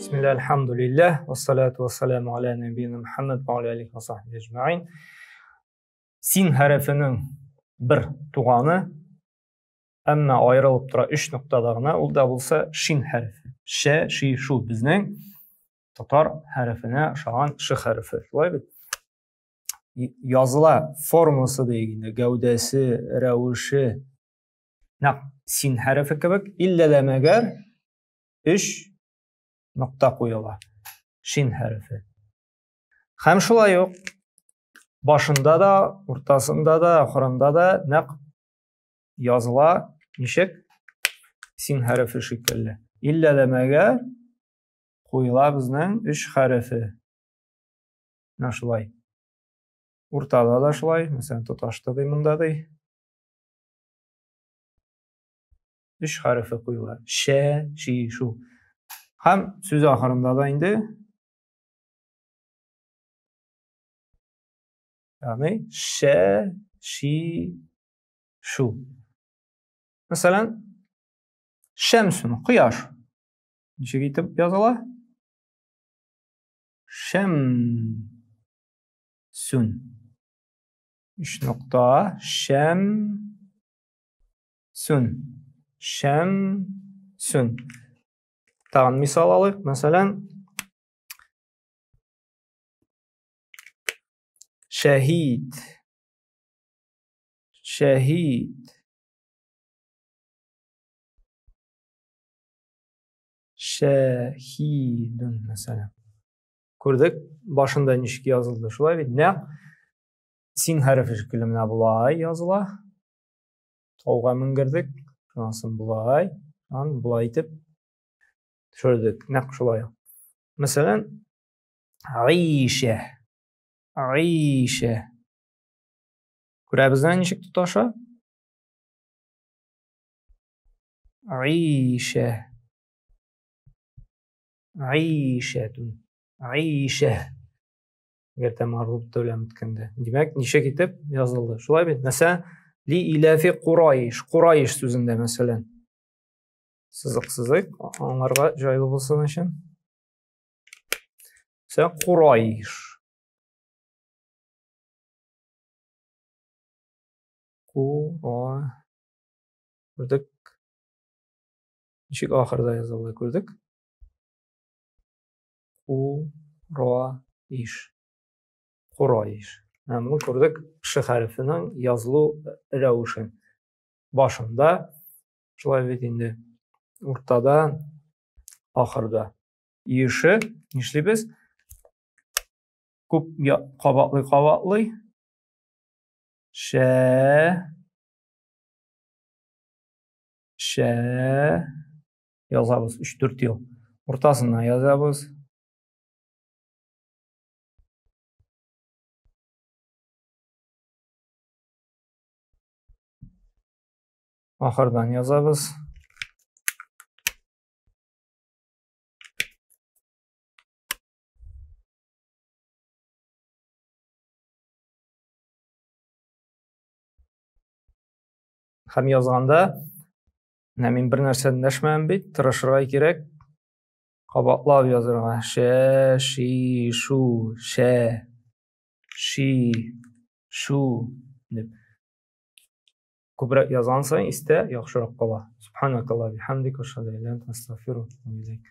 Bismillah, elhamdülillah, ve salatu ve selamu ala nebiyyina Muhammed ve ala alihi ve sahbihi ecma'in. Sin harfinin bir tuğanı, ama ayrılıp tura 3 noktalarına, ol da bulsa şin harfi. Ş, şi, şu bizning tatar harfine şahan ş harfi. Yazıla forması deginde, gövdesi, revişi, sin harfi kebek illemeger 3 nokta koyuyorlar. Şin harfi. Hem şulay yok. Başında da, ortasında da, ahırında da yazıla nişek sin harfi şekilli. İllelemege koyuyorlar bizden 3 harfi. Şulay. Ortada da şulay. Mesela tutaşta da imunda da 3 harfi koyuyorlar. Ş, şi, şu. Hem söz ahırında da indi. Yani ş, şi, şu. Mesela şemsun, kıyaş. Nişe gitip yazıla? Şemsun. 3 nokta. Şemsun. Şemsun. Tamam, misal alıp mesela şehit. Şehit. Şehidun mesela. Gördük, başında nişik yazıldı. Şulay bir ne? Sin harfi şekilde bulay yazıla. Tolga mingirdik. Şunansın bulay. Bulay itip düşürdük. Ne şulay? Mesela Aişe. Aişe. Görebizden nişik tutaşa? Aişe. Aişetun. Aişe. Gerçi marhub söylemetkende. Demek nişek itip yazıldı. Şulay bir. Mesela li ilafi Qurayş. Qurayş sözünde mesela. Sızık. Onlarga jaylı bulsun için. Mesela Qurayş. Gördük. Nişik ahırda yazıldı. Gördük. Qurayş. Qurayş. Bunu gördük. Ş harfinin yazılı revişin. Başında şulay bitindi. Ortada, ahırda. Yişi, nişli biz? Kup qavatlı. Ş yazabız. 3-4 yıl. Ortasından yazabız. Ahırdan yazabız. Hem yazganda men bir narsadan dashman bit, tirishirga kerak. Qabatlab yozirga. Ş, şi, şu, ş, şi, şu deb. Ko'proq yozgan sayin iste yaxshiroq qoladi. Subhanakalloh bihamdik, ashhadu an la ilaha illa anta, astag'firuka va atubu ilayk.